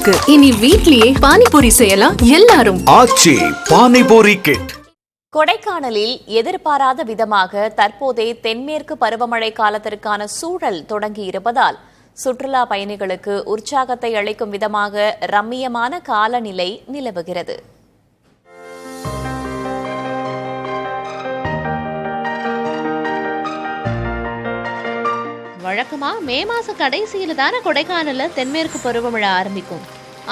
இனி வீட்லயே பானிபூரி செய்யலாம் எல்லாரும். ஆச்சி பானிபூரி கிட். கொடைக்கானலில் எதிர்பாராத விதமாக தற்போதே தென்மேற்கு பருவமழை காலத்திற்கான சூழல் தொடங்கி இருப்பதால் சுற்றுலா பயணிகளுக்கு உற்சாகத்தை அளிக்கும் விதமாக ரம்மியமான காலநிலை நிலவுகிறது. வழக்கமா மே மாச கடைசியில தானே கொடைக்கானல்ல தென்மேற்கு பருவமழை ஆரம்பிக்கும்.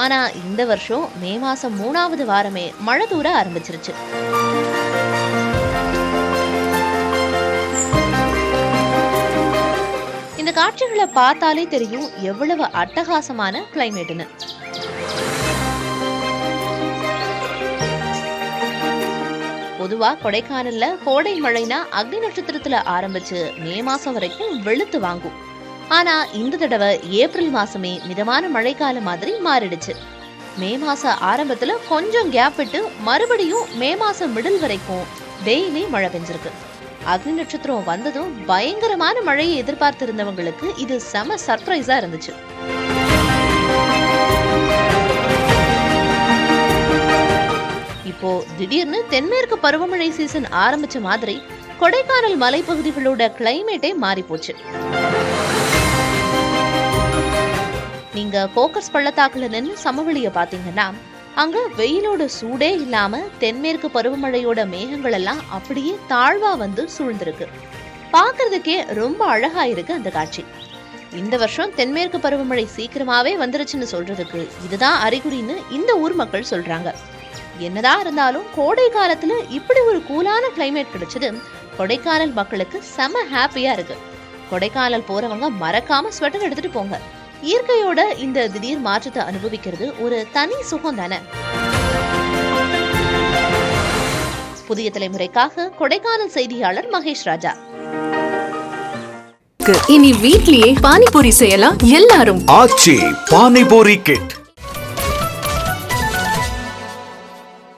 ஆனா இந்த வருஷம் மே மாசம் 3வது வாரமே மழை தூர ஆரம்பிச்சிருச்சு. இந்த காட்சிகளை பார்த்தாலே தெரியும் எவ்வளவு அட்டகாசமான கிளைமேட்னு. பொதுவா கொடைக்கானல்ல கோடை மழைனா அக்னி நட்சத்திரத்துல ஆரம்பிச்சு மே மாசம் வரைக்கும் வெளுத்து வாங்கும். ஆனா இந்த தடவை ஏப்ரல் மாசமே மிதமான மழைக்கால மாதிரி மாறிடுச்சு. மே மாச ஆரம்பத்துல கொஞ்சம் கேப் விட்டு மறுபடியும் மே மாசம் மிடில் வரைக்கும் டெய்லி மழை பெஞ்சிருக்கு. அக்னி நட்சத்திரம் வந்ததும் பயங்கரமான மழையை எதிர்பார்த்திருந்தவங்களுக்கு இது செம சர்ப்ரைஸா இருந்துச்சு. இப்போ திடீர்னு தென்மேற்கு பருவமழை சீசன் ஆரம்பிச்ச மாதிரி கொடைக்கானல் மலைப்பகுதிகளோட கிளைமேட்டே மாறி போச்சு. நீங்க போக்கஸ் பள்ளத்தாக்குல நின்று சமவெளிய பாத்தீங்கன்னா அங்க வெயிலோட சூடே இல்லாம தென்மேற்கு பருவமழையோட மேகங்கள் எல்லாம் அப்படியே தாழ்வா வந்து சூழ்ந்திருக்கு. பாக்குறதுக்கே ரொம்ப அழகா இருக்கு அந்த காட்சி. இந்த வருஷம் தென்மேற்கு பருவமழை சீக்கிரமாவே வந்துருச்சுன்னு சொல்றதுக்கு இதுதான் அறிகுறின்னு இந்த ஊர் மக்கள் சொல்றாங்க. என்னதான் இருந்தாலும் கோடை காலத்துல இப்படி ஒரு கூலான கிளைமேட் கிடைச்சது கொடைக்கானல் மக்களுக்கு செம ஹாப்பியா இருக்கு. கொடைக்கானல் போறவங்க மறக்காம ஸ்வெட்டர் எடுத்துட்டு போங்க. இயற்கையோட இந்த திடீர் மாற்றத்தை அனுபவிக்கிறது ஒரு தனி சுகம் தானே. புதிய தலைமுறைக்காக கொடைக்கானல் செய்தியாளர் மகேஷ் ராஜா. இனி வீட்லயே பானிபூரி செய்யலாம் எல்லாரும். ஆச்சி பானிபூரி கிட்.